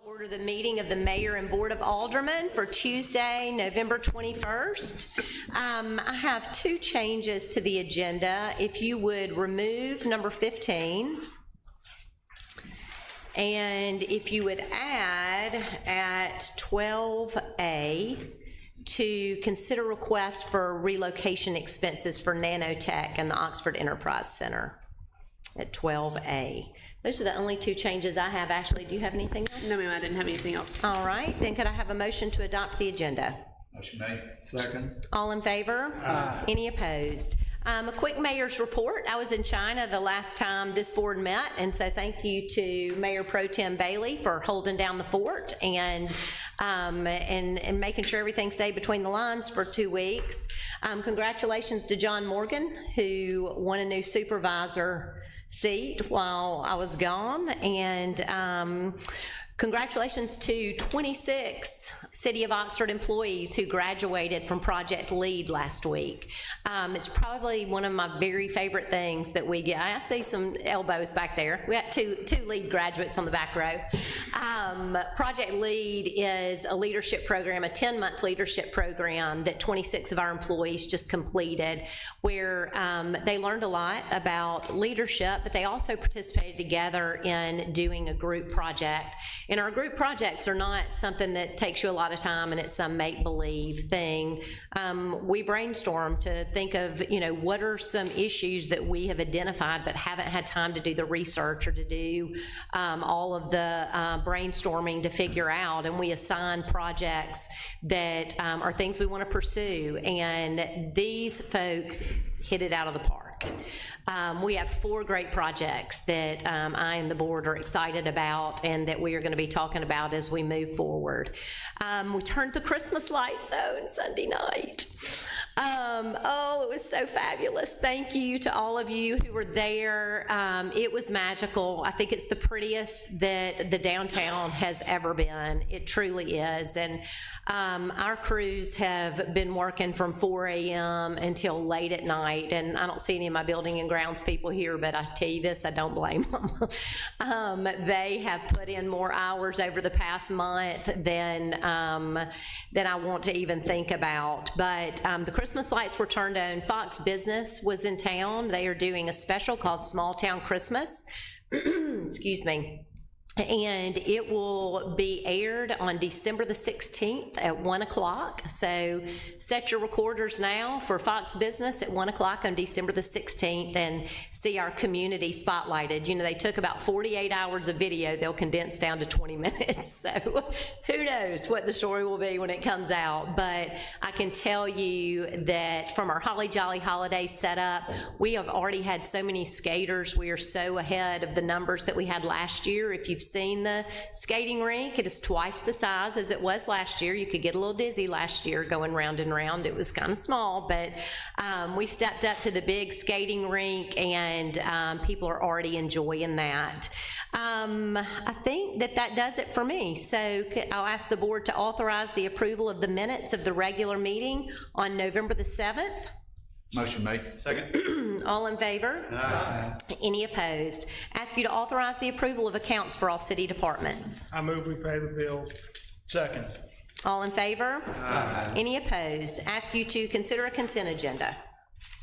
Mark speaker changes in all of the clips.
Speaker 1: Order the meeting of the Mayor and Board of Aldermen for Tuesday, November 21st. I have two changes to the agenda. If you would remove number 15, and if you would add at 12A to consider request for relocation expenses for nanotech and the Oxford Enterprise Center at 12A. Those are the only two changes I have. Ashley, do you have anything else?
Speaker 2: No, ma'am, I didn't have anything else.
Speaker 1: All right, then could I have a motion to adopt the agenda?
Speaker 3: Motion made. Second.
Speaker 1: All in favor? Aye. Any opposed? A quick mayor's report. I was in China the last time this board met, and so thank you to Mayor Pro Tem Bailey for holding down the fort and making sure everything stayed between the lines for 2 weeks. Congratulations to John Morgan, who won a new supervisor seat while I was gone, and congratulations to 26 City of Oxford employees who graduated from Project Lead last week. It's probably one of my very favorite things that we get. I see some elbows back there. We got two LEAD graduates on the back row. Project Lead is a leadership program, a 10-month leadership program that 26 of our employees just completed, where they learned a lot about leadership, but they also participated together in doing a group project. And our group projects are not something that takes you a lot of time and it's some make-believe thing. We brainstorm to think of, what are some issues that we have identified but haven't had time to do the research or to do all of the brainstorming to figure out, and we assign projects that are things we want to pursue, and these folks hit it out of the park. We have 4 great projects that I and the board are excited about and that we are going to be talking about as we move forward. We turned the Christmas lights on Sunday night. Oh, it was so fabulous. Thank you to all of you who were there. It was magical. I think it's the prettiest that the downtown has ever been. It truly is. And our crews have been working from 4 a.m. until late at night, and I don't see any of my building and grounds people here, but I tell you this, I don't blame them. They have put in more hours over the past month than I want to even think about. But the Christmas lights were turned on. Fox Business was in town. They are doing a special called Small Town Christmas. Excuse me. And it will be aired on December the 16th at 1 o'clock. So set your recorders now for Fox Business at 1 o'clock on December the 16th and see our community spotlighted. They took about 48 hours of video. They'll condense down to 20 minutes. So who knows what the story will be when it comes out. But I can tell you that from our Holly Jolly Holiday setup, we have already had so many skaters. We are so ahead of the numbers that we had last year. If you've seen the skating rink, it is twice the size as it was last year. You could get a little dizzy last year going round and round. It was kind of small, but we stepped up to the big skating rink, and people are already enjoying that. I think that does it for me. So I'll ask the board to authorize the approval of the minutes of the regular meeting on November the 7th.
Speaker 3: Motion made. Second.
Speaker 1: All in favor?
Speaker 3: Aye.
Speaker 1: Any opposed? Ask you to authorize the approval of accounts for all city departments.
Speaker 4: I move we pay the bills.
Speaker 3: Second.
Speaker 1: All in favor?
Speaker 3: Aye.
Speaker 1: Any opposed? Ask you to consider a consent agenda.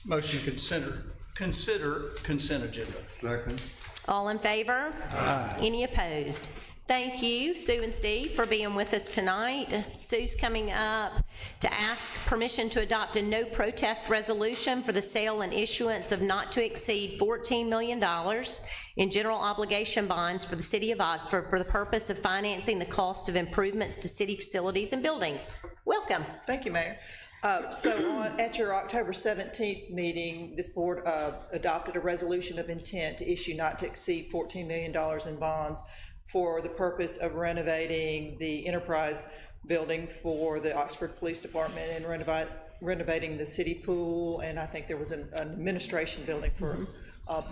Speaker 4: Motion consider consent agenda.
Speaker 3: Second.
Speaker 1: All in favor?
Speaker 4: Aye.
Speaker 1: Any opposed? Thank you, Sue and Steve, for being with us tonight. Sue's coming up to ask permission to adopt a no protest resolution for the sale and issuance of not to exceed $14 million in general obligation bonds for the City of Oxford for the purpose of financing the cost of improvements to city facilities and buildings. Welcome.
Speaker 5: Thank you, Mayor. At your October 17th meeting, this board adopted a resolution of intent to issue not to exceed $14 million in bonds for the purpose of renovating the Enterprise building for the Oxford Police Department and renovating the city pool, and I think there was an administration building for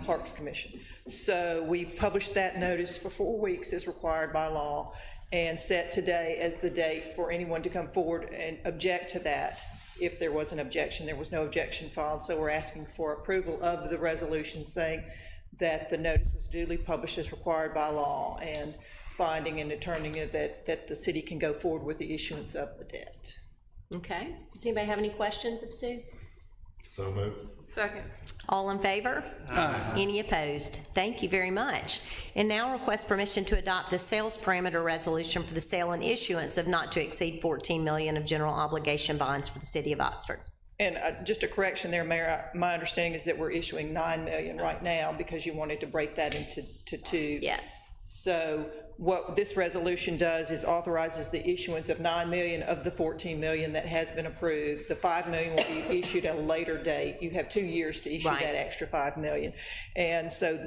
Speaker 5: Parks Commission. So we published that notice for 4 weeks as required by law and set today as the date for anyone to come forward and object to that. If there was an objection, there was no objection filed, so we're asking for approval of the resolution saying that the notice was duly published as required by law, and finding and determining that the city can go forward with the issuance of the debt.
Speaker 1: Okay. Does anybody have any questions of Sue?
Speaker 2: So moved.
Speaker 6: Second.
Speaker 1: All in favor? Any opposed? Thank you very much. And now request permission to adopt a sales parameter resolution for the sale and issuance of not to exceed 14 million of general obligation bonds for the city of Oxford.
Speaker 5: And just a correction there, Mayor, my understanding is that we're issuing 9 million right now because you wanted to break that into two.
Speaker 1: Yes.
Speaker 5: So what this resolution does is authorizes the issuance of 9 million of the 14 million that has been approved. The 5 million will be issued at a later date. You have 2 years to issue
Speaker 1: Right.
Speaker 5: that extra 5 million. And so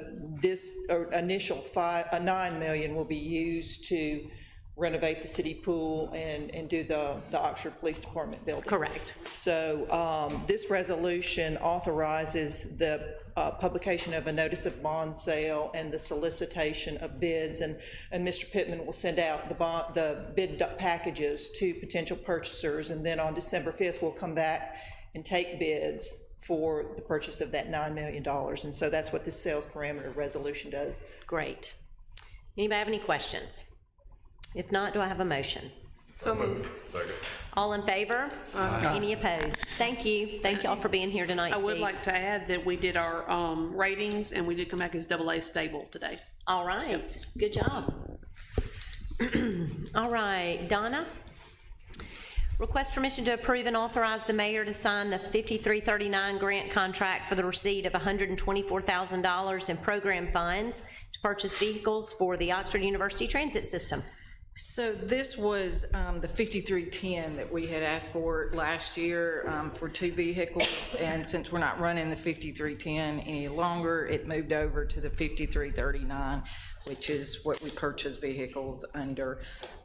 Speaker 5: this initial 9 million will be used to renovate the city pool and do the Oxford Police Department building.
Speaker 1: Correct.
Speaker 5: So this resolution authorizes the publication of a notice of bond sale and the solicitation of bids, and Mr. Pittman will send out the bid packages to potential purchasers, and then on December 5th, we'll come back and take bids for the purchase of that $9 million. And so that's what this sales parameter resolution does.
Speaker 1: Great. Anybody have any questions? If not, do I have a motion?
Speaker 6: So moved.
Speaker 2: Second.
Speaker 1: All in favor? Any opposed? Thank you. Thank y'all for being here tonight,
Speaker 6: I would
Speaker 1: Steve.
Speaker 6: like to add that we did our ratings, and we did come back as AA stable today.
Speaker 1: All right. Good job. All right, Donna? Request permission to approve and authorize the mayor to sign the 5339 grant contract for the receipt of $124,000 in program funds to purchase vehicles for the Oxford University Transit System.
Speaker 7: So this was the 5310 that we had asked for last year for 2 vehicles, and since we're not running the 5310 any longer, it moved over to the 5339, which is what we purchase vehicles under.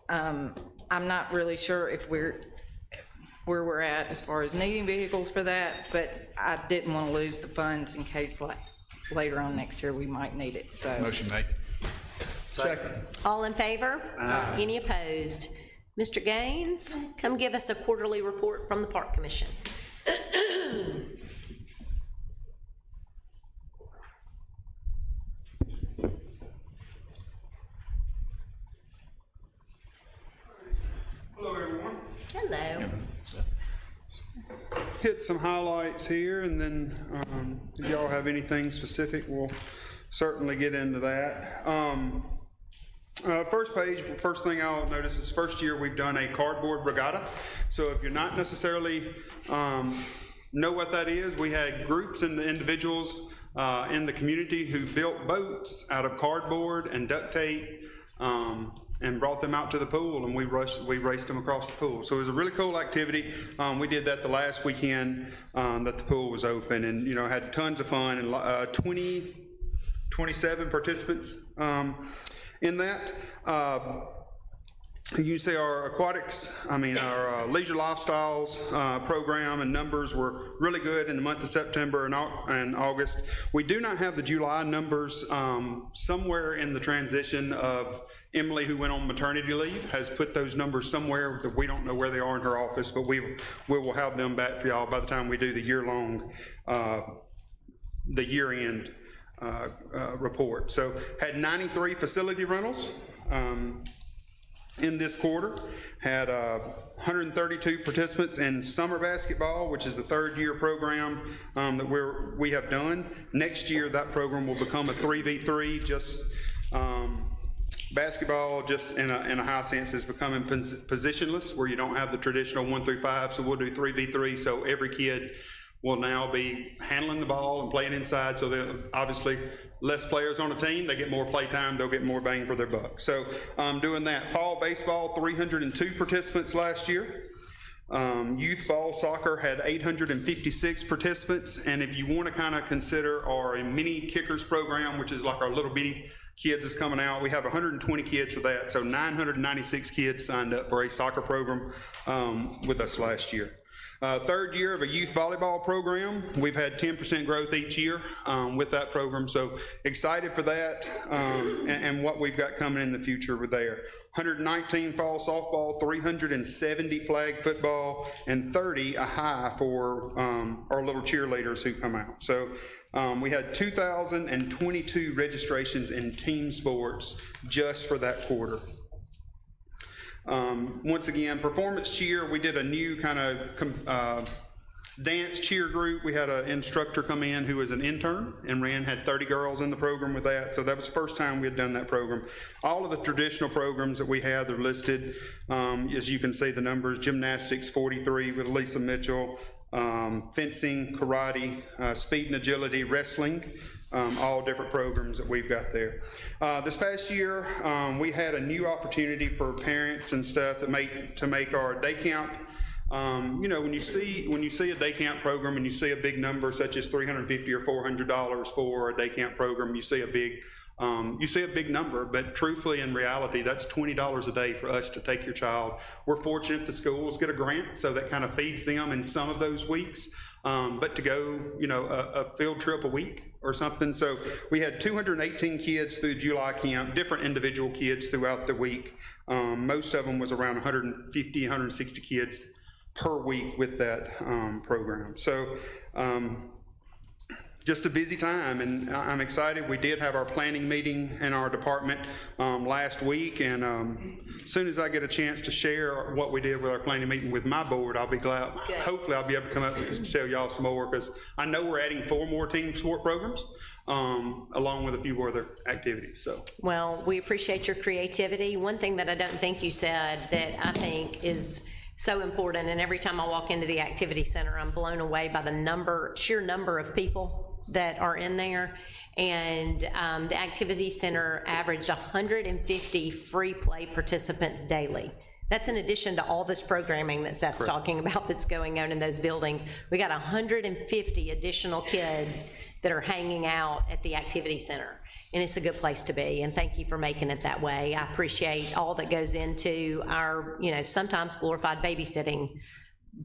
Speaker 7: I'm not really sure if where we're at as far as needing vehicles for that, but I didn't want to lose the funds in case like later on next year we might need it, so.
Speaker 3: Motion made.
Speaker 4: Second.
Speaker 1: All in favor? Any opposed? Mr. Gaines, come give us a quarterly report from the Park Commission.
Speaker 8: Hello, everyone.
Speaker 1: Hello.
Speaker 8: Hit some highlights here, and then if y'all have anything specific, we'll certainly get into that. First page, first thing I'll notice is first year we've done a cardboard regatta. So if you're not necessarily know what that is, we had groups and individuals in the community who built boats out of cardboard and duct tape and brought them out to the pool, and we raced them across the pool. So it was a really cool activity. We did that the last weekend that the pool was open, and had tons of fun, and 27 participants in that. You say our aquatics, our leisure lifestyles program and numbers were really good in the month of September and August. We do not have the July numbers. Somewhere in the transition of Emily, who went on maternity leave, has put those numbers somewhere that we don't know where they are in her office, but we will have them back for y'all by the time we do the year-long, the year-end report. So had 93 facility rentals in this quarter, had 132 participants in summer basketball, which is the 3rd year program that we have done. Next year that program will become a 3v3, just basketball just in a high sense is becoming positionless, where you don't have the traditional 1 through 5, so we'll do 3v3, so every kid will now be handling the ball and playing inside, so they're obviously less players on a team, they get more play time, they'll get more bang for their buck. So doing that. Fall baseball, 302 participants last year. Youth fall soccer had 856 participants, and if you want to kind of consider our mini kickers program, which is like our little bitty kids is coming out, we have 120 kids for that, so 996 kids signed up for a soccer program with us last year. 3rd year of a youth volleyball program. We've had 10% growth each year with that program, so excited for that and what we've got coming in the future with there. 119 fall softball, 370 flag football, and 30 a high for our little cheerleaders who come out. So We had 2,022 registrations in team sports just for that quarter. Once again, performance cheer, we did a new kind of dance cheer group. We had an instructor come in who was an intern and had 30 girls in the program with that. So that was the first time we had done that program. All of the traditional programs that we had, they're listed. As you can see, the numbers: gymnastics 43 with Lisa Mitchell, fencing, karate, speed and agility, wrestling, all different programs that we've got there. This past year, we had a new opportunity for parents and stuff to make our day camp. You know, when you see a day camp program and you see a big number such as $350 or $400 for a day camp program, you see a big number, but truthfully, in reality, that's $20 a day for us to take your child. We're fortunate the schools get a grant, so that kind of feeds them in some of those weeks, but to go, you know, a field trip a week or something. So we had 218 kids through July camp, different individual kids throughout the week. Most of them was around 150, 160 kids per week with that program. So just a busy time, and I'm excited. We did have our planning meeting in our department last week, and as soon as I get a chance to share what we did with our planning meeting with my board, I'll be glad.
Speaker 1: Good.
Speaker 8: Hopefully I'll be able to come up and tell y'all some more, because I know we're adding 4 more team sport programs along with a few other activities. So,
Speaker 1: Well, we appreciate your creativity. One thing that I don't think you said that I think is so important, and every time I walk into the activity center, I'm blown away by the sheer number of people that are in there. And the activity center averaged 150 free play participants daily. That's in addition to all this programming that Seth's talking about that's going on in those buildings. We got 150 additional kids that are hanging out at the activity center. And it's a good place to be, and thank you for making it that way. I appreciate all that goes into our, you know, sometimes glorified babysitting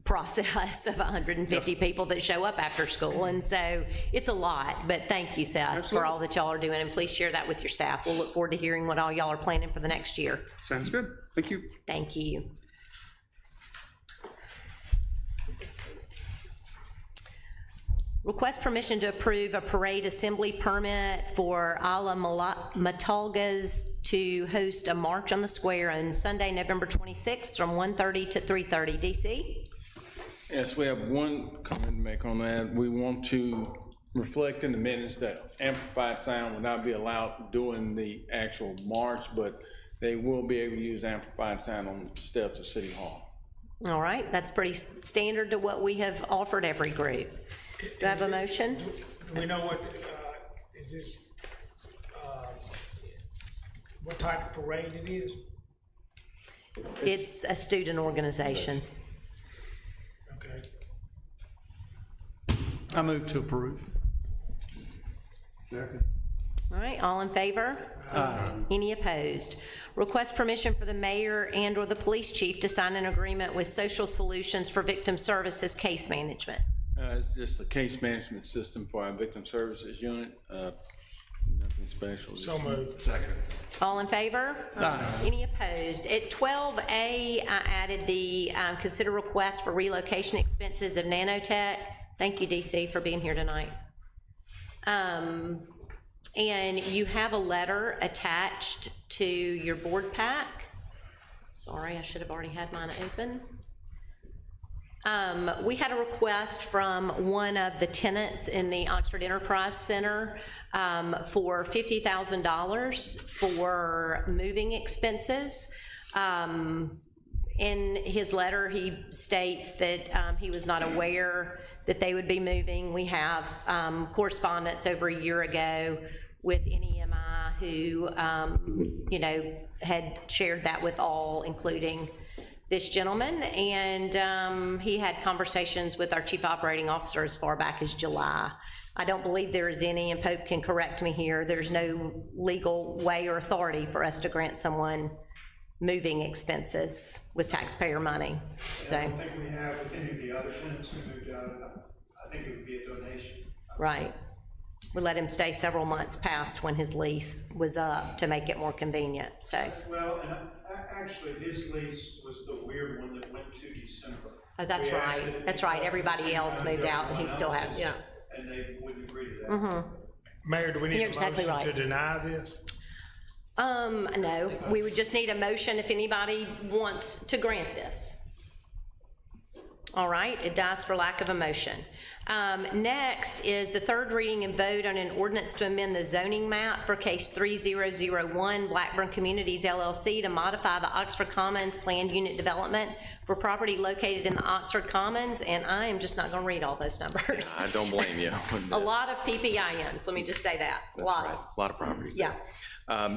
Speaker 1: process of 150 people that show up after school, and so it's a lot, but thank you, Seth, for all that y'all are doing, and please share that with your staff. We'll look forward to hearing what all y'all are planning for the next year.
Speaker 8: sounds good. Thank you.
Speaker 1: Thank you. Request permission to approve a parade assembly permit for Ala Matalgas to host a march on the square on Sunday, November 26th from 1:30 to 3:30. DC?
Speaker 4: Yes, we have one comment to make on that. We want to reflect in the minutes that amplified sound will not be allowed during the actual march, but they will be able to use amplified sound on the steps of City Hall.
Speaker 1: All right, that's pretty standard to what we have offered every group. Do I have a motion?
Speaker 2: Do we know what, is this, what type of parade it is?
Speaker 1: It's a student organization.
Speaker 2: Okay.
Speaker 3: I move to approve. Second.
Speaker 1: All right, all in favor? Any opposed? Request permission for the mayor and/or the police chief to sign an agreement with Social Solutions for Victim Services Case Management.
Speaker 4: It's just a case management system for our victim services unit. Nothing special.
Speaker 2: So moved.
Speaker 3: Second.
Speaker 1: All in favor? Any opposed? At 12A, I added the consider request for relocation expenses of Nanotech. Thank you, DC, for being here tonight. And you have a letter attached to your board pack. Sorry, I should have already had mine open. We had a request from one of the tenants in the Oxford Enterprise Center for $50,000 for moving expenses. In his letter, he states that he was not aware that they would be moving. We have correspondence over a year ago with NEMI who, you know, had shared that with all, including this gentleman, and he had conversations with our chief operating officer as far back as July. I don't believe there is any, and Pope can correct me here, there's no legal way or authority for us to grant someone moving expenses with taxpayer money, so.
Speaker 9: I don't think we have with any of the other tenants who moved out. I think it would be a donation.
Speaker 1: Right. We let him stay several months past when his lease was up to make it more convenient, so.
Speaker 9: Well, and actually, his lease was the weird one that went to December.
Speaker 1: Oh, that's right, that's right, everybody else moved out and he still has, yeah.
Speaker 9: and they wouldn't agree to that.
Speaker 2: Mayor, do we need
Speaker 1: You're
Speaker 2: a
Speaker 1: exactly
Speaker 2: motion to
Speaker 1: right.
Speaker 2: deny this?
Speaker 1: No, we would just need a motion if anybody wants to grant this. All right, it dies for lack of a motion. Next is the third reading and vote on an ordinance to amend the zoning map for case 3001 Blackburn Communities LLC to modify the Oxford Commons planned unit development for property located in the Oxford Commons, and I am just not gonna read all those numbers.
Speaker 10: I don't blame you.
Speaker 1: A lot of PPINs, let me just say that, a lot.
Speaker 10: Right. A lot of properties there.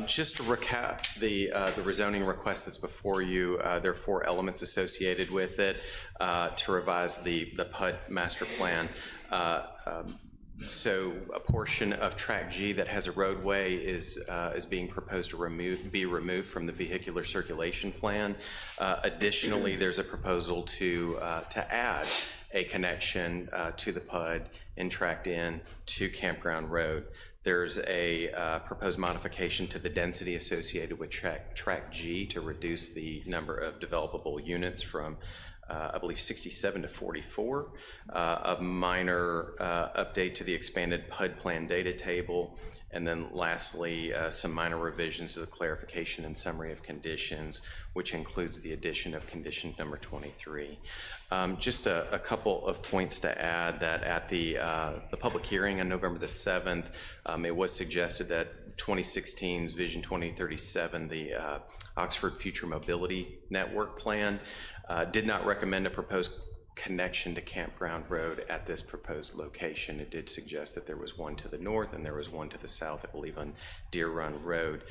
Speaker 10: Just to recap the rezoning request that's before you, there are 4 elements associated with it to revise the PUD master plan. So a portion of Track G that has a roadway is being proposed to be removed from the vehicular circulation plan. Additionally, there's a proposal to add a connection to the PUD and tracked in to Campground Road. There's a proposed modification to the density associated with Track G to reduce the number of developable units from I believe 67 to 44, a minor update to the expanded PUD plan data table, and then lastly, some minor revisions to the clarification and summary of conditions, which includes the addition of condition number 23. Just a couple of points to add that at the public hearing on November the 7th, it was suggested that 2016's Vision 2037, the Oxford Future Mobility Network Plan, did not recommend a proposed connection to Campground Road at this proposed location. It did suggest that there was one to the north and there was one to the south, I believe on Deer Run Road,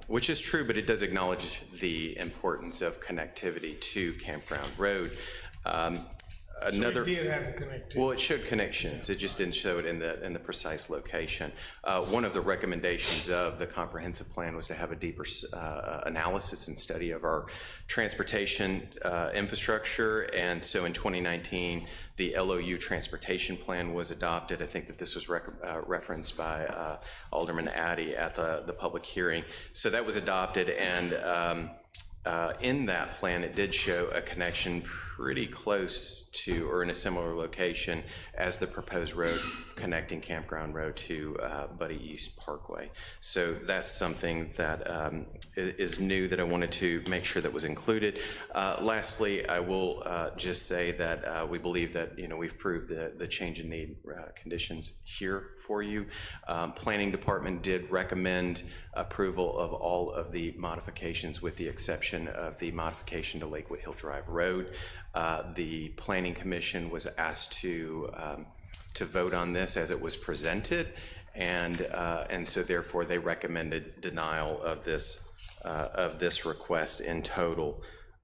Speaker 10: which is true, but it does acknowledge the importance of connectivity to Campground Road.
Speaker 2: So it did have the connectivity.
Speaker 10: Well, it showed connections. It just didn't show it in the precise location. One of the recommendations of the comprehensive plan was to have a deeper analysis and study of our transportation infrastructure. And so in 2019, the LOU transportation plan was adopted. I think that this was referenced by Alderman Addy at the public hearing. So that was adopted, and in that plan, it did show a connection pretty close to, or in a similar location as the proposed road connecting Campground Road to Buddy East Parkway. So that's something that is new that I wanted to make sure that was included. Lastly, I will just say that we believe that we've proved the change in need conditions here for you. Planning Department did recommend approval of all of the modifications with the exception of the modification to Lakewood Hill Drive Road. The Planning Commission was asked to vote on this as it was presented, and so therefore they recommended denial of this request in total,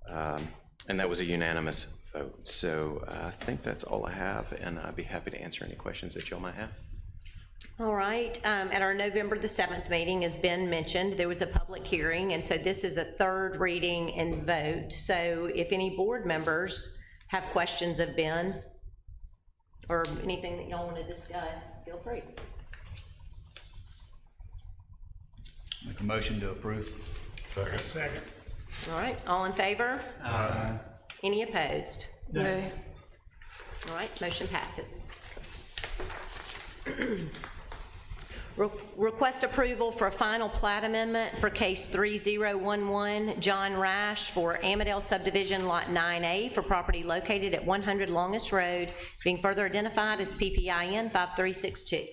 Speaker 10: and that was a unanimous vote. So I think that's all I have, and I'd be happy to answer any questions that y'all might have.
Speaker 1: All right, at our November the 7th meeting, as Ben mentioned, there was a public hearing, and so this is a third reading and vote. So if any board members have questions of Ben or anything that y'all want to discuss, feel free.
Speaker 3: Make a motion to approve.
Speaker 2: Second.
Speaker 1: All right, all in favor?
Speaker 3: Aye.
Speaker 1: Any opposed?
Speaker 7: No.
Speaker 1: All right, motion passes. Request approval for a final plat amendment for case 3011 John Rash for Amadale subdivision lot 9A for property located at 100 Longest Road, being further identified as PPIN 5362.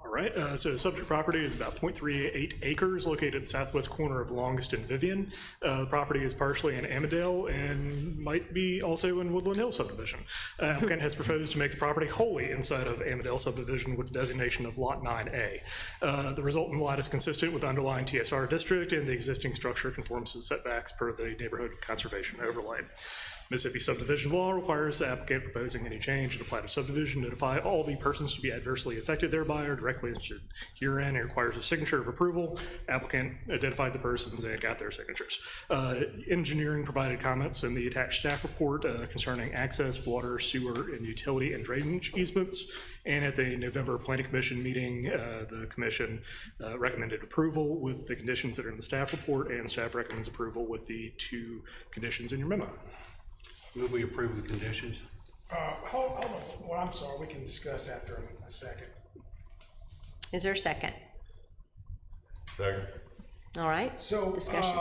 Speaker 11: All right, so the subject property is about 0.38 acres located at the southwest corner of Longest and Vivian. The property is partially in Amadale and might be also in Woodland Hill subdivision. Applicant has proposed to make the property wholly inside of Amadale subdivision with the designation of Lot 9A. The resultant lot is consistent with the underlying TSR district, and the existing structure conforms to the setbacks per the neighborhood conservation overlay. Mississippi subdivision law requires the applicant proposing any change in a plat of subdivision notify all the persons to be adversely affected thereby or directly interested herein. It requires a signature of approval. Applicant identified the persons and got their signatures. Engineering provided comments in the attached staff report concerning access, water, sewer, and utility and drainage easements. And at the November Planning Commission meeting, the commission recommended approval with the conditions that are in the staff report, and staff recommends approval with the 2 conditions in your memo.
Speaker 9: Will we approve the conditions?
Speaker 2: Hold on, well, I'm sorry, we can discuss after a second.
Speaker 1: Is there a second?
Speaker 2: Second.
Speaker 1: All right,
Speaker 2: So,
Speaker 1: discussion.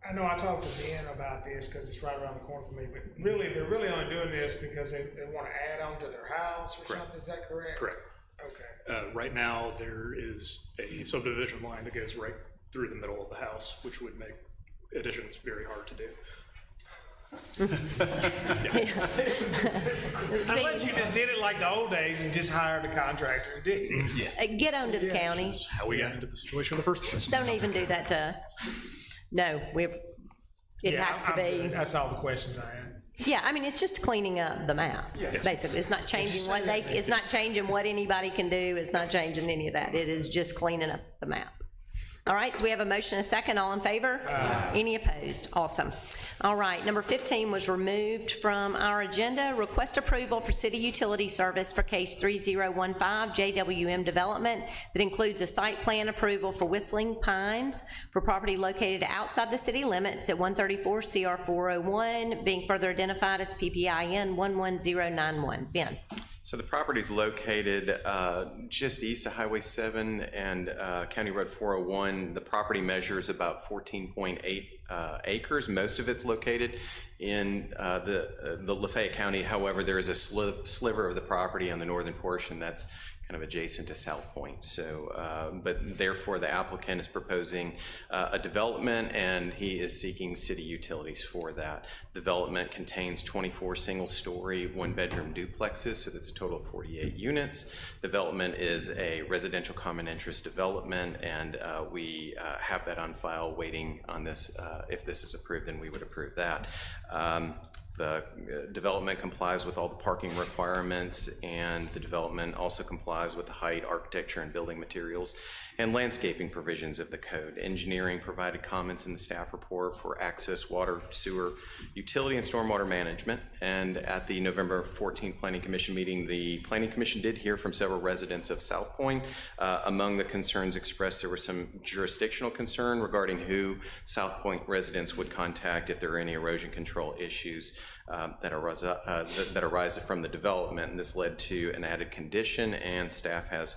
Speaker 2: I know I talked to Ben about this because it's right around the corner for me, but really, they're really only doing this because they want to add on to their house or something, is that correct?
Speaker 11: Correct.
Speaker 2: Okay.
Speaker 11: Right now, there is a subdivision line that goes right through the middle of the house, which would make additions very hard to do.
Speaker 2: Unless you just did it like the old days and just hired a contractor, didn't you?
Speaker 1: Get on to the county.
Speaker 11: How we got into the situation in the first place.
Speaker 1: Don't even do that to us. No, it
Speaker 2: Yeah,
Speaker 1: has to
Speaker 2: I'm good.
Speaker 1: be.
Speaker 2: That's all the questions I had.
Speaker 1: Yeah, I mean, it's just cleaning up the map, basically. It's not changing it's not changing what anybody can do. It's not changing any of that. It is just cleaning up the map. All right, so we have a motion and a second. All in favor? Any opposed? Awesome. All right, number 15 was removed from our agenda. Request approval for city utility service for case 3015 JWM Development that includes a site plan approval for Whistling Pines for property located outside the city limits at 134 CR 401, being further identified as PPIN 11091. Ben.
Speaker 10: So the property is located just east of Highway 7 and County Road 401. The property measures about 14.8 acres. Most of it's located in the Lafayette County. However, there is a sliver of the property on the northern portion that's kind of adjacent to South Point. So, but therefore the applicant is proposing a development and he is seeking city utilities for that. Development contains 24 single-story, one-bedroom duplexes, so that's a total of 48 units. Development is a residential common interest development, and we have that on file waiting on this. If this is approved, then we would approve that. The development complies with all the parking requirements, and the development also complies with the height, architecture, and building materials and landscaping provisions of the code. Engineering provided comments in the staff report for access, water, sewer, utility, and stormwater management. And at the November 14th Planning Commission meeting, the Planning Commission did hear from several residents of South Point. Among the concerns expressed, there was some jurisdictional concern regarding who South Point residents would contact if there are any erosion control issues that arise from the development, and this led to an added condition, and staff has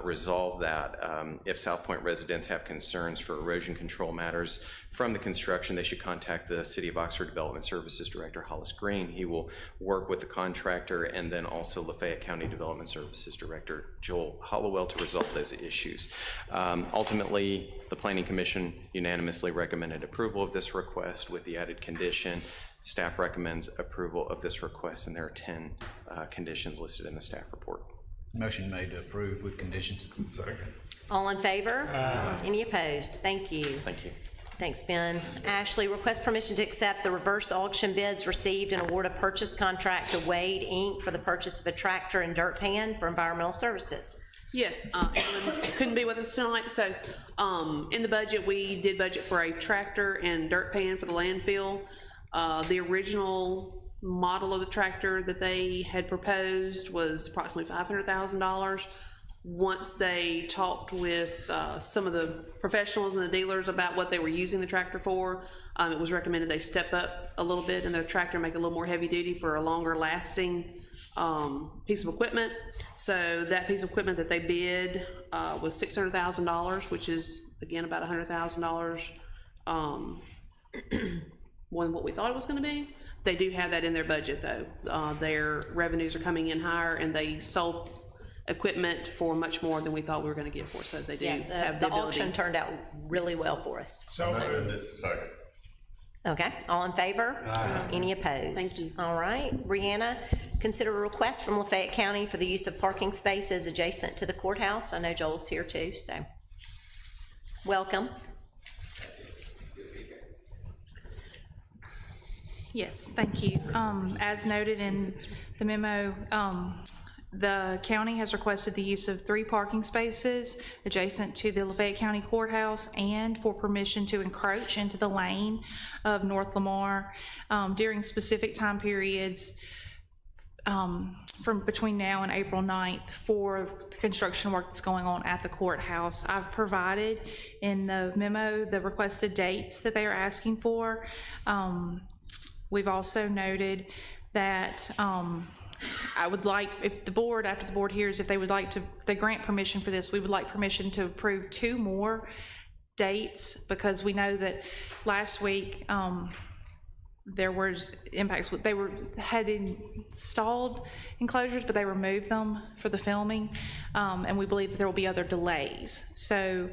Speaker 10: resolved that. If South Point residents have concerns for erosion control matters from the construction, they should contact the City of Oxford Development Services Director, Hollis Green. He will work with the contractor and then also Lafayette County Development Services Director, Joel Hollowell, to resolve those issues. Ultimately, the Planning Commission unanimously recommended approval of this request with the added condition. Staff recommends approval of this request, and there are 10 conditions listed in the staff report.
Speaker 3: Motion made to approve with conditions.
Speaker 2: Second.
Speaker 1: All in favor? Any opposed? Thank you.
Speaker 10: Thank you.
Speaker 1: Thanks, Ben. Ashley, request permission to accept the reverse auction bids received and award a purchase contract to Wade, Inc. for the purchase of a tractor and dirt pan for environmental services.
Speaker 6: Yes, Alderman couldn't be with us tonight, so in the budget, we did budget for a tractor and dirt pan for the landfill. The original model of the tractor that they had proposed was approximately $500,000. Once they talked with some of the professionals and the dealers about what they were using the tractor for, it was recommended they step up a little bit in their tractor, make it a little more heavy duty for a longer lasting piece of equipment. So that piece of equipment that they bid was $600,000, which is again about $100,000 more than what we thought it was going to be. They do have that in their budget though. Their revenues are coming in higher, and they sold equipment for much more than we thought we were going to get for, so they do have the
Speaker 1: The auction
Speaker 6: ability.
Speaker 1: turned out really well for us.
Speaker 2: So,
Speaker 9: Second.
Speaker 1: Okay, all in favor? Any opposed?
Speaker 6: Thank you.
Speaker 1: All right, Brianna, consider a request from Lafayette County for the use of parking spaces adjacent to the courthouse. I know Joel's here too, so welcome.
Speaker 12: Yes, thank you. As noted in the memo, the county has requested the use of 3 parking spaces adjacent to the Lafayette County Courthouse and for permission to encroach into the lane of North Lamar during specific time periods from between now and April 9th for the construction work that's going on at the courthouse. I've provided in the memo the requested dates that they are asking for. We've also noted that I would like, if the board, after the board hears, if they would like to, they grant permission for this, we would like permission to approve 2 more dates, because we know that last week, there was impacts. They had installed enclosures, but they removed them for the filming, and we believe that there will be other delays. So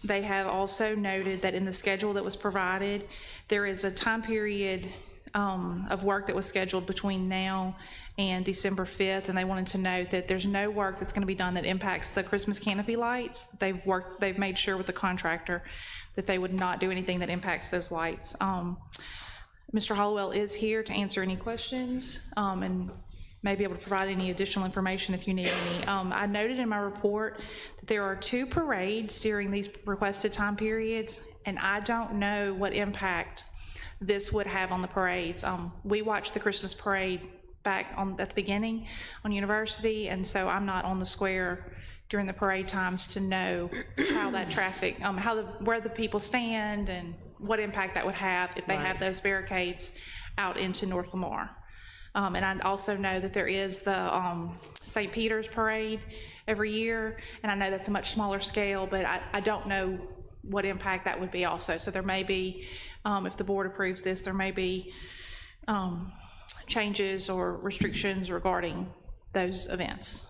Speaker 12: they have also noted that in the schedule that was provided, there is a time period of work that was scheduled between now and December 5th, and they wanted to note that there's no work that's going to be done that impacts the Christmas canopy lights. They've made sure with the contractor that they would not do anything that impacts those lights. Mr. Hollowell is here to answer any questions and may be able to provide any additional information if you need any. I noted in my report that there are 2 parades during these requested time periods, and I don't know what impact this would have on the parades. We watched the Christmas parade back at the beginning on University, and so I'm not on the square during the parade times to know how that traffic, where the people stand and what impact that would have if they have those barricades out into North Lamar. And I also know that there is the St. Peter's Parade every year, and I know that's a much smaller scale, but I don't know what impact that would be also. So there may be, if the board approves this, there may be changes or restrictions regarding those events.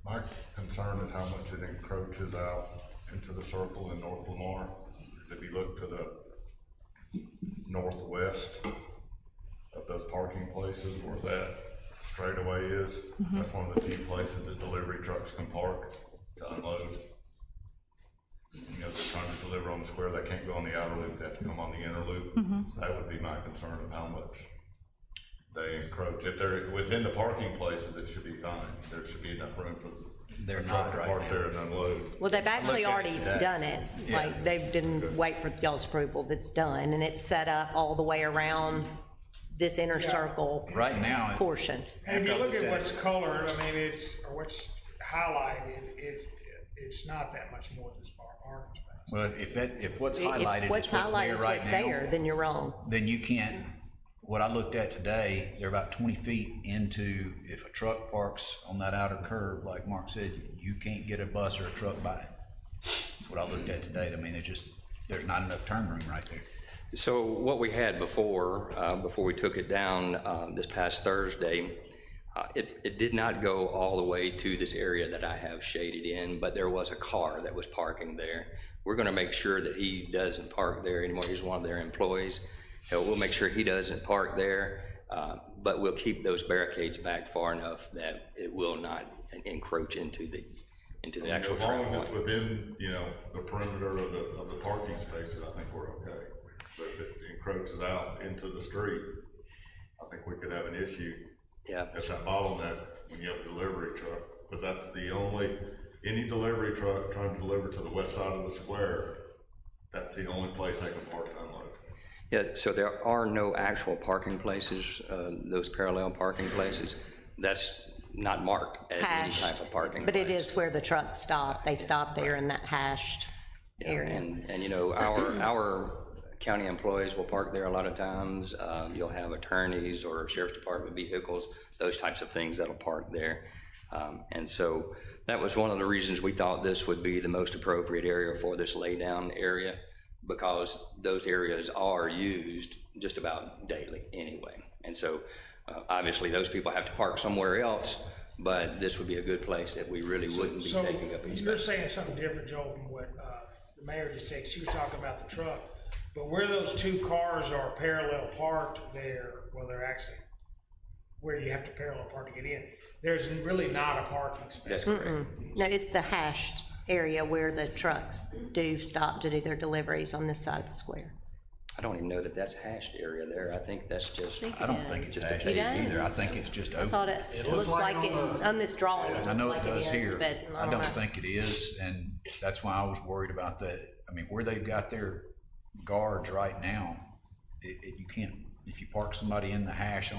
Speaker 13: My concern is how much it encroaches out into the circle in North Lamar. If you look to the northwest of those parking places where that straightaway is, that's one of the few places that delivery trucks can park to unload. You know, they're trying to deliver on the square, they can't go on the outer loop, they have to come on the inner loop. So that would be my concern of how much they encroach. If they're within the parking places, it should be fine. There should be enough room for
Speaker 3: They're
Speaker 13: the truck
Speaker 3: not
Speaker 13: to
Speaker 3: right
Speaker 13: park
Speaker 3: now.
Speaker 13: there and unload.
Speaker 1: Well, they've actually
Speaker 3: Look at it
Speaker 1: already
Speaker 3: today.
Speaker 1: done it.
Speaker 3: Yeah.
Speaker 1: Like, they didn't wait for y'all's approval, that's done, and it's set up all the way around this inner circle
Speaker 3: Right now,
Speaker 1: portion.
Speaker 2: And if you
Speaker 3: After I
Speaker 2: look at
Speaker 3: looked at
Speaker 2: what's colored, I mean, or what's highlighted, it's not that much more than this parking space.
Speaker 3: well, if what's
Speaker 1: If
Speaker 3: highlighted
Speaker 1: what's
Speaker 3: is what's
Speaker 1: highlighted
Speaker 3: there
Speaker 1: is
Speaker 3: right
Speaker 1: what's
Speaker 3: now,
Speaker 1: there, then you're wrong.
Speaker 3: then you can't, what I looked at today, they're about 20 feet into, if a truck parks on that outer curve, like Mark said, you can't get a bus or a truck by it. That's what I looked at today. I mean, there's not enough turn room right there.
Speaker 14: So what we had before we took it down this past Thursday, it did not go all the way to this area that I have shaded in, but there was a car that was parking there. We're gonna make sure that he doesn't park there anymore. He's one of their employees. We'll make sure he doesn't park there, but we'll keep those barricades back far enough that it will not encroach into the actual
Speaker 13: As long
Speaker 14: traffic.
Speaker 13: as it's within, you know, the perimeter of the parking spaces, I think we're okay. But if it encroaches out into the street, I think we could have an issue.
Speaker 14: Yeah.
Speaker 13: It's that bottleneck when you have a delivery truck, but that's the only, any delivery truck trying to deliver to the west side of the square, that's the only place they can park to unload.
Speaker 14: Yeah, so there are no actual parking places, those parallel parking places. That's not marked as any
Speaker 1: Hashed,
Speaker 14: type of parking
Speaker 1: but
Speaker 14: place.
Speaker 1: it is where the trucks stop. They stop there in that hashed area.
Speaker 14: And you know, our county employees will park there a lot of times. You'll have attorneys or sheriff's department vehicles, those types of things that'll park there. And so that was one of the reasons we thought this would be the most appropriate area for this laydown area, because those areas are used just about daily anyway. And so obviously those people have to park somewhere else, but this would be a good place that we really wouldn't be taking up each
Speaker 2: You're
Speaker 14: space.
Speaker 2: saying something different, Joel, from what the mayor just said. She was talking about the truck. But where those 2 cars are parallel parked there, well, they're actually where you have to parallel park to get in, there's really not a parking space.
Speaker 14: That's correct.
Speaker 1: No, it's the hashed area where the trucks do stop to do their deliveries on this side of the square.
Speaker 14: I don't even know that that's hashed area there. I think that's just.
Speaker 3: I don't think it's hashed
Speaker 1: It is.
Speaker 3: either. I think it's just
Speaker 1: I
Speaker 3: open.
Speaker 1: thought it looks like it, on this drawing, it
Speaker 3: I know
Speaker 1: looks
Speaker 3: it
Speaker 1: like
Speaker 3: does
Speaker 1: it is,
Speaker 3: here.
Speaker 1: but
Speaker 3: I don't
Speaker 1: know.
Speaker 3: think it is, and that's why I was worried about that. I mean, where they've got their guards right now, you can't, if you park somebody in the hash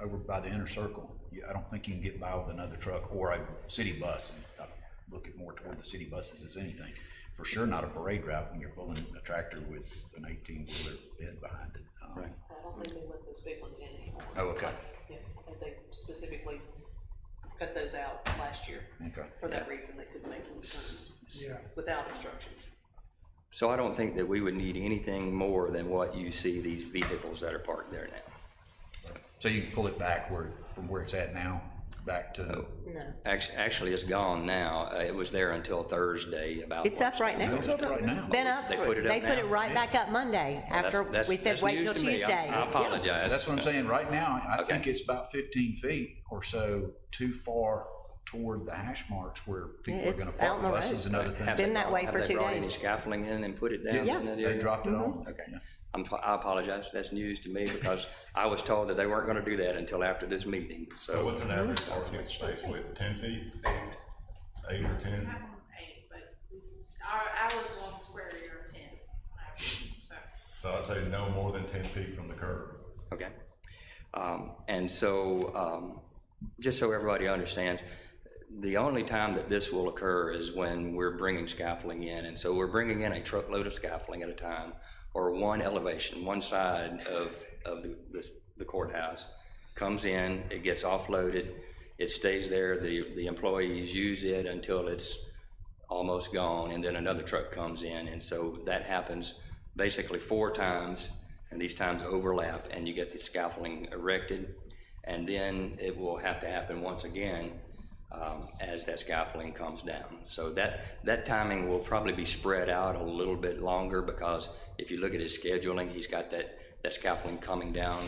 Speaker 3: over by the inner circle, I don't think you can get by with another truck or a city bus. And I look at more toward the city buses as anything. For sure not a parade route when you're pulling a tractor with an 18-wheeler bed behind it.
Speaker 14: Right.
Speaker 6: I don't think they let those big ones in anymore.
Speaker 3: Oh, okay,
Speaker 6: Yeah, I think they specifically cut those out last year.
Speaker 3: okay.
Speaker 6: For that reason, they couldn't make some turns
Speaker 2: Yeah.
Speaker 6: without obstructions.
Speaker 14: So I don't think that we would need anything more than what you see these vehicles that are parked there now.
Speaker 3: So you can pull it back from where it's at now, back to,
Speaker 1: No.
Speaker 14: Actually, it's gone now. It was there until Thursday about.
Speaker 1: It's up right now.
Speaker 3: it's up right now.
Speaker 1: It's been up.
Speaker 14: They put it up
Speaker 1: They put
Speaker 14: now?
Speaker 1: it right back up Monday after
Speaker 14: That's-
Speaker 1: we said
Speaker 14: that's
Speaker 1: wait
Speaker 14: news
Speaker 1: till
Speaker 14: to me.
Speaker 1: Tuesday.
Speaker 14: I
Speaker 1: Yeah.
Speaker 14: apologize.
Speaker 3: That's what I'm saying, right now, I
Speaker 14: Okay.
Speaker 3: think it's about 15 feet or so too far toward the hash marks where people are
Speaker 1: It's
Speaker 3: gonna
Speaker 1: out
Speaker 3: park
Speaker 1: in the
Speaker 3: buses
Speaker 1: road.
Speaker 3: and other
Speaker 1: It's
Speaker 3: things.
Speaker 1: been that way
Speaker 14: Have
Speaker 1: for
Speaker 14: they
Speaker 1: 2
Speaker 14: brought any
Speaker 1: days.
Speaker 14: scaffolding in and put it down
Speaker 3: Yeah,
Speaker 14: in that
Speaker 3: they
Speaker 14: area?
Speaker 3: dropped it on.
Speaker 14: Okay.
Speaker 3: Yeah.
Speaker 14: I apologize. That's news to me because I was told that they weren't gonna do that until after this meeting,
Speaker 13: So
Speaker 14: so.
Speaker 13: what's an average parking space width, 10 feet? 8 or 10?
Speaker 15: Eight, but ours along the square area are 10, so.
Speaker 13: So I'd say no more than 10 feet from the curb.
Speaker 14: Okay. And so, just so everybody understands, the only time that this will occur is when we're bringing scaffolding in. And so we're bringing in a truckload of scaffolding at a time, or one elevation, one side of the courthouse comes in, it gets offloaded, it stays there, the employees use it until it's almost gone, and then another truck comes in. And so that happens basically 4 times, and these times overlap, and you get the scaffolding erected, and then it will have to happen once again as that scaffolding comes down. So that timing will probably be spread out a little bit longer, because if you look at his scheduling, he's got that scaffolding coming down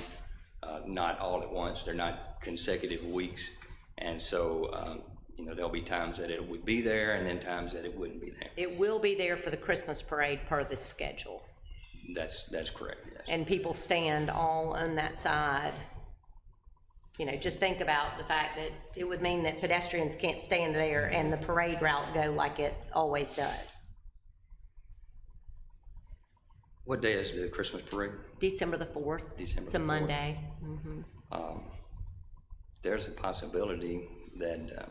Speaker 14: not all at once. They're not consecutive weeks, and so there'll be times that it would be there, and then times that it wouldn't be there.
Speaker 1: It will be there for the Christmas parade per the schedule.
Speaker 14: That's correct, yes.
Speaker 1: And people stand all on that side. Just think about the fact that it would mean that pedestrians can't stand there and the parade route go like it always does.
Speaker 14: What day is the Christmas parade?
Speaker 1: December the 4th.
Speaker 14: December
Speaker 1: It's a
Speaker 14: the 4th.
Speaker 1: Monday.
Speaker 14: There's a possibility that,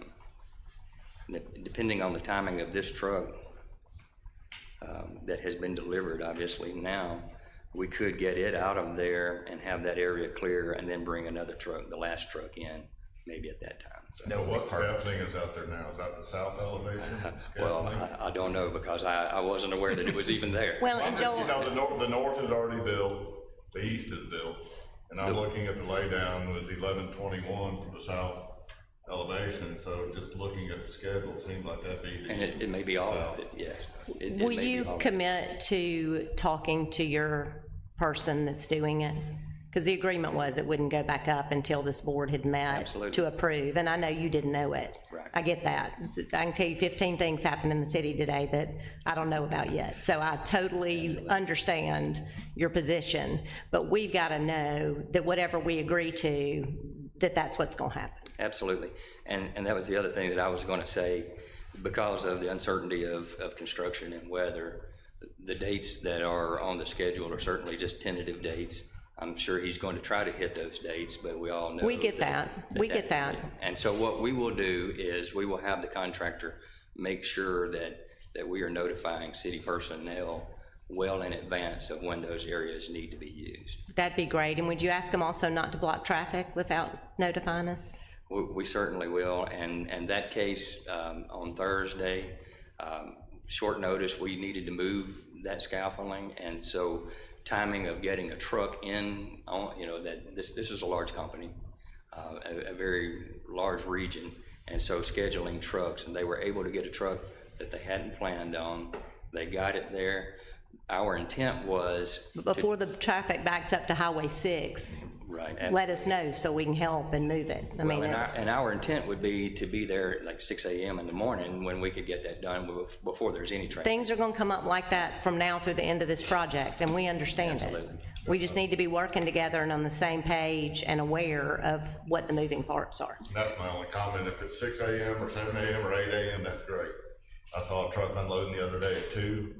Speaker 14: depending on the timing of this truck that has been delivered, obviously now, we could get it out of there and have that area clear, and then bring another truck, the last truck in, maybe at that time.
Speaker 13: So what scaffolding is out there now? Is that the south elevation?
Speaker 14: Well, I don't know, because I wasn't aware that it was even there.
Speaker 1: Well, and Joel,
Speaker 13: The north is already built, the east is built, and I'm looking at the laydown was 1121 for the south elevation, so just looking at the schedule, it seems like that'd be.
Speaker 14: And it may be all of it, yes. It
Speaker 1: will
Speaker 14: may be
Speaker 1: you
Speaker 14: all of it.
Speaker 1: commit to talking to your person that's doing it? Because the agreement was it wouldn't go back up until this board had met
Speaker 14: Absolutely.
Speaker 1: to approve, and I know you didn't know it.
Speaker 14: Right.
Speaker 1: I get that. I can tell you 15 things happened in the city today that I don't know about yet. So I totally understand your position, but we've got to know that whatever we agree to, that's what's going to happen.
Speaker 14: Absolutely. And that was the other thing that I was going to say, because of the uncertainty of construction and weather, the dates that are on the schedule are certainly just tentative dates. I'm sure he's going to try to hit those dates, but we all know.
Speaker 1: We get that. We get that.
Speaker 14: And so what we will do is we will have the contractor make sure that we are notifying city personnel well in advance of when those areas need to be used.
Speaker 1: That'd be great. And would you ask them also not to block traffic without notifying us?
Speaker 14: We certainly will, and that case, on Thursday, short notice, we needed to move that scaffolding, and so timing of getting a truck in, that this is a large company, a very large region, and so scheduling trucks, and they were able to get a truck that they hadn't planned on. They got it there. Our intent was.
Speaker 1: Before the traffic backs up to Highway 6,
Speaker 14: Right.
Speaker 1: let us know so we can help and move it. I mean,
Speaker 14: And our intent would be to be there at like 6 a.m. in the morning when we could get that done before there's any traffic.
Speaker 1: things are going to come up like that from now through the end of this project, and we understand
Speaker 14: Absolutely.
Speaker 1: it. We just need to be working together and on the same page and aware of what the moving parts are.
Speaker 13: That's my only comment. If it's 6 a.m. or 7 a.m. or 8 a.m., that's great. I saw a truck unloading the other day at 2,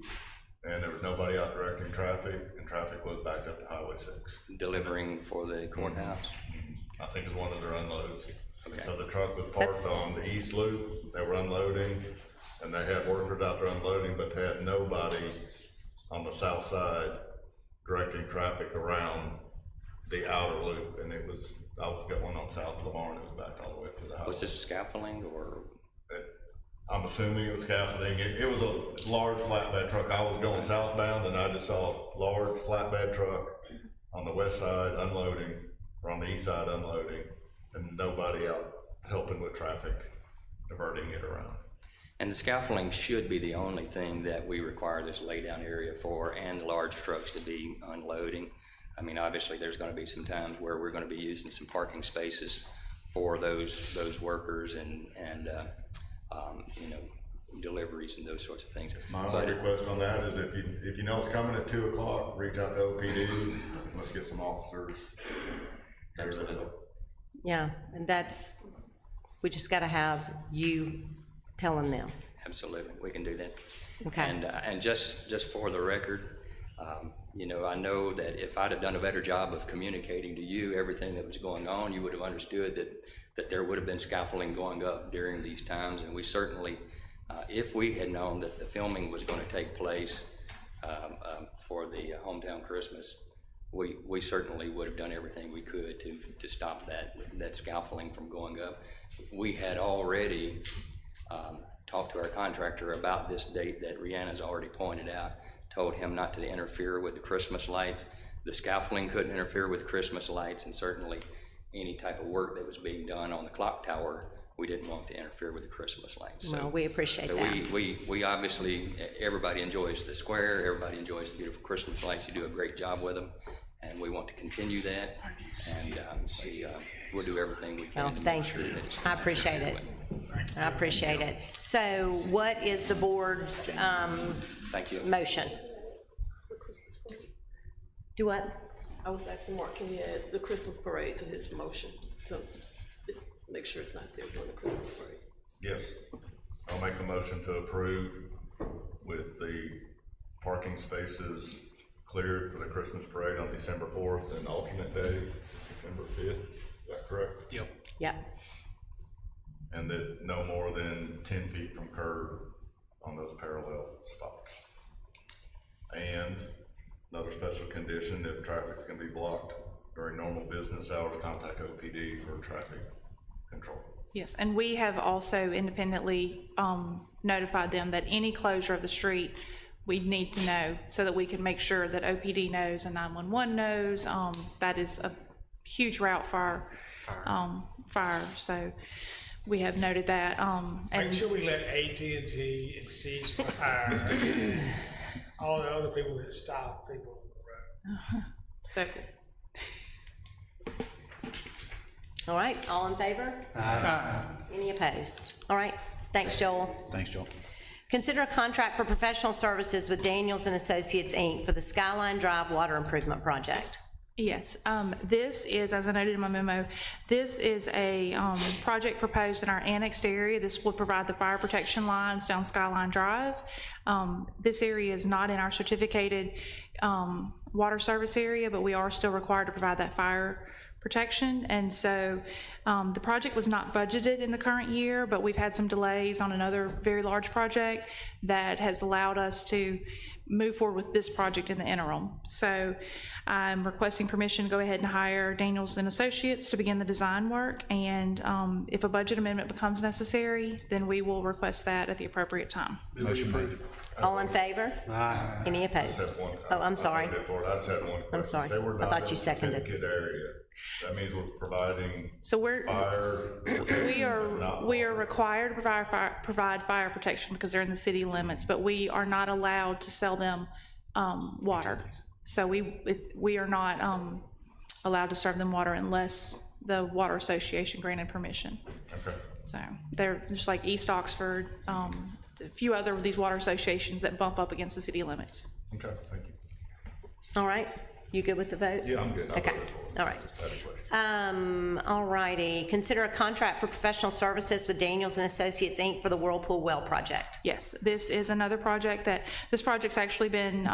Speaker 13: and there was nobody out directing traffic, and traffic was backed up to Highway 6.
Speaker 14: Delivering for the courthouse.
Speaker 13: I think it's one of their unloads.
Speaker 14: Okay.
Speaker 13: So the truck was parked
Speaker 1: That's-
Speaker 13: on the east loop, they were unloading, and they had workers out there unloading, but they had nobody on the south side directing traffic around the outer loop, and I was going on South Lamar, and it was back all the way up to the house.
Speaker 14: Was this scaffolding or?
Speaker 13: I'm assuming it was scaffolding. It was a large flatbed truck. I was going southbound, and I just saw a large flatbed truck on the west side unloading, or on the east side unloading, and nobody out helping with traffic, diverting it around.
Speaker 14: And the scaffolding should be the only thing that we require this laydown area for, and the large trucks to be unloading. I mean, obviously, there's going to be some times where we're going to be using some parking spaces for those workers and you know, deliveries and those sorts of things.
Speaker 13: My only request on that is if you know it's coming at 2 o'clock, reach out to OPD. Let's get some officers.
Speaker 14: Absolutely.
Speaker 1: Yeah, and we just gotta have you telling them.
Speaker 14: Absolutely, we can do that.
Speaker 1: Okay.
Speaker 14: And just for the record, you know, I know that if I'd have done a better job of communicating to you everything that was going on, you would have understood that there would have been scaffolding going up during these times, and we certainly, if we had known that the filming was going to take place for the hometown Christmas, we certainly would have done everything we could to stop that scaffolding from going up. We had already talked to our contractor about this date that Rihanna's already pointed out, told him not to interfere with the Christmas lights. The scaffolding couldn't interfere with Christmas lights, and certainly any type of work that was being done on the clock tower, we didn't want to interfere with the Christmas lights. So,
Speaker 1: well, we appreciate that.
Speaker 14: We obviously, everybody enjoys the square, everybody enjoys the beautiful Christmas lights. You do a great job with them, and we want to continue that, and we'll do everything we can.
Speaker 1: Well, thank you. I appreciate it. I appreciate it. So what is the board's
Speaker 14: thank you.
Speaker 1: Motion? Do what?
Speaker 16: I was asking Mark, can he add the Christmas parade to his motion to make sure it's not there during the Christmas parade?
Speaker 13: Yes, I'll make a motion to approve with the parking spaces cleared for the Christmas parade on December 4th and alternate day, December 5th. Is that correct?
Speaker 2: Yep.
Speaker 1: Yep.
Speaker 13: And that no more than 10 feet from curb on those parallel spots. And another special condition, if traffic can be blocked during normal business hours, contact OPD for traffic control.
Speaker 12: Yes, and we have also independently notified them that any closure of the street, we need to know so that we can make sure that OPD knows and 911 knows. That is a huge route for our fire, so we have noted that.
Speaker 2: Make sure we let AT&T and ceasefire all the other people that stop people on the road.
Speaker 16: Second.
Speaker 1: All right, all in favor?
Speaker 2: Aye.
Speaker 1: Any opposed? All right, thanks, Joel.
Speaker 3: Thanks, Joel.
Speaker 1: Consider a contract for professional services with Daniels and Associates, Inc. for the Skyline Drive Water Improvement Project.
Speaker 12: Yes, this is, as I noted in my memo, this is a project proposed in our annexed area. This will provide the fire protection lines down Skyline Drive. This area is not in our certificated water service area, but we are still required to provide that fire protection. And so the project was not budgeted in the current year, but we've had some delays on another very large project that has allowed us to move forward with this project in the interim. So I'm requesting permission to go ahead and hire Daniels and Associates to begin the design work, and if a budget amendment becomes necessary, then we will request that at the appropriate time.
Speaker 3: Motion made.
Speaker 1: All in favor?
Speaker 2: Aye.
Speaker 1: Any opposed?
Speaker 13: Oh,
Speaker 1: I'm sorry.
Speaker 13: I just had one question.
Speaker 1: I'm sorry.
Speaker 13: Say we're
Speaker 1: I
Speaker 13: not
Speaker 1: thought
Speaker 13: in
Speaker 1: you
Speaker 13: the
Speaker 1: seconded.
Speaker 13: certificate area. That means we're providing
Speaker 12: So
Speaker 13: fire.
Speaker 12: we are required to provide fire protection because they're in the city limits, but we are not allowed to sell them water. So we are not allowed to serve them water unless the Water Association granted permission.
Speaker 13: Okay.
Speaker 12: So they're just like East Oxford, a few other of these water associations that bump up against the city limits.
Speaker 13: Okay, thank you.
Speaker 1: All right, you good with the vote?
Speaker 13: Yeah, I'm good. I'll
Speaker 1: Okay,
Speaker 13: vote for it.
Speaker 1: all right.
Speaker 13: Just had a question.
Speaker 1: All righty, consider a contract for professional services with Daniels and Associates, Inc. for the Whirlpool Well Project.
Speaker 12: Yes, this is another project this project's actually been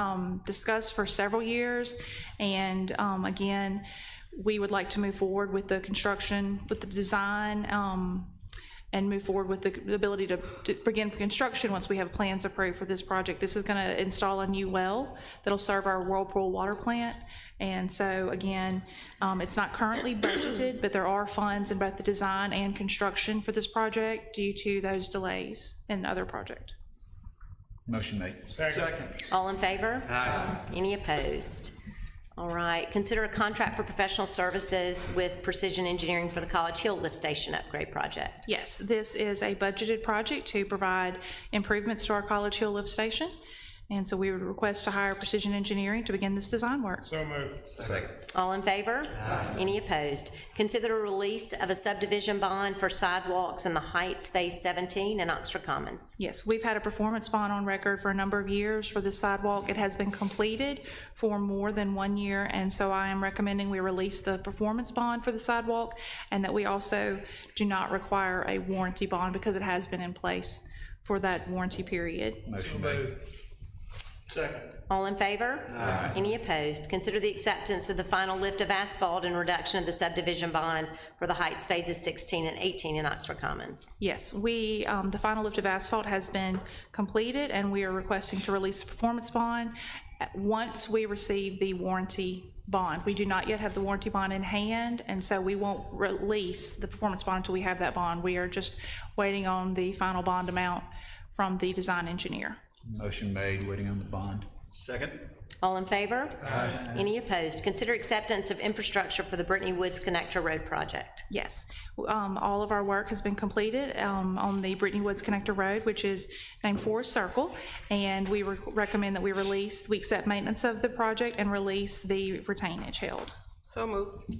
Speaker 12: discussed for several years, and again, we would like to move forward with the construction, with the design. and move forward with the ability to begin construction once we have plans approved for this project. This is going to install a new well that'll serve our Whirlpool water plant. And so again, it's not currently budgeted, but there are funds in both the design and construction for this project due to those delays in other projects.
Speaker 3: Motion made.
Speaker 2: Second.
Speaker 1: All in favor? Aye. Any opposed? All right, consider a contract for professional services with Precision Engineering for the College Hill Lift Station Upgrade Project.
Speaker 12: Yes, this is a budgeted project to provide improvements to our College Hill Lift Station. And so we would request to hire Precision Engineering to begin this design work.
Speaker 2: So moved.
Speaker 3: Second.
Speaker 1: All in favor? Aye. Any opposed? Consider a release of a subdivision bond for sidewalks in the Heights Phase 17 in Oxford Commons.
Speaker 12: Yes, we've had a performance bond on record for a number of years for this sidewalk. It has been completed for more than 1 year, and so I am recommending we release the performance bond for the sidewalk, and that we also do not require a warranty bond because it has been in place for that warranty period.
Speaker 3: Motion made.
Speaker 2: Second.
Speaker 1: All in favor? Aye. Any opposed? Consider the acceptance of the final lift of asphalt and reduction of the subdivision bond for the Heights Phases 16 and 18 in Oxford Commons.
Speaker 12: Yes, the final lift of asphalt has been completed, and we are requesting to release the performance bond once we receive the warranty bond. We do not yet have the warranty bond in hand, and so we won't release the performance bond until we have that bond. We are just waiting on the final bond amount from the design engineer.
Speaker 3: Motion made, waiting on the bond.
Speaker 2: Second.
Speaker 1: All in favor? Aye. Any opposed? Consider acceptance of infrastructure for the Brittany Woods Connector Road project.
Speaker 12: Yes, all of our work has been completed on the Brittany Woods Connector Road, which is named Forest Circle, and we recommend that we accept maintenance of the project and release the retainage held.
Speaker 16: So moved.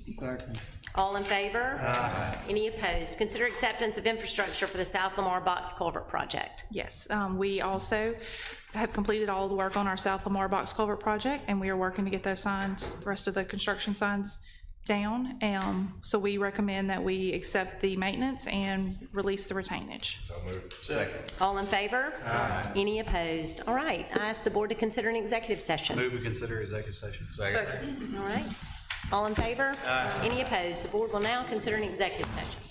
Speaker 1: All in favor? Aye. Any opposed? Consider acceptance of infrastructure for the South Lamar Box Culvert project.
Speaker 12: Yes, we also have completed all the work on our South Lamar Box Culvert project, and we are working to get those signs, the rest of the construction signs down. So we recommend that we accept the maintenance and release the retainage.
Speaker 13: So moved.
Speaker 3: Second.
Speaker 1: All in favor? Aye. Any opposed? All right, I ask the board to consider an executive session.
Speaker 9: Move we consider executive session.
Speaker 1: All right. All in favor? Aye. Any opposed? The board will now consider an executive session.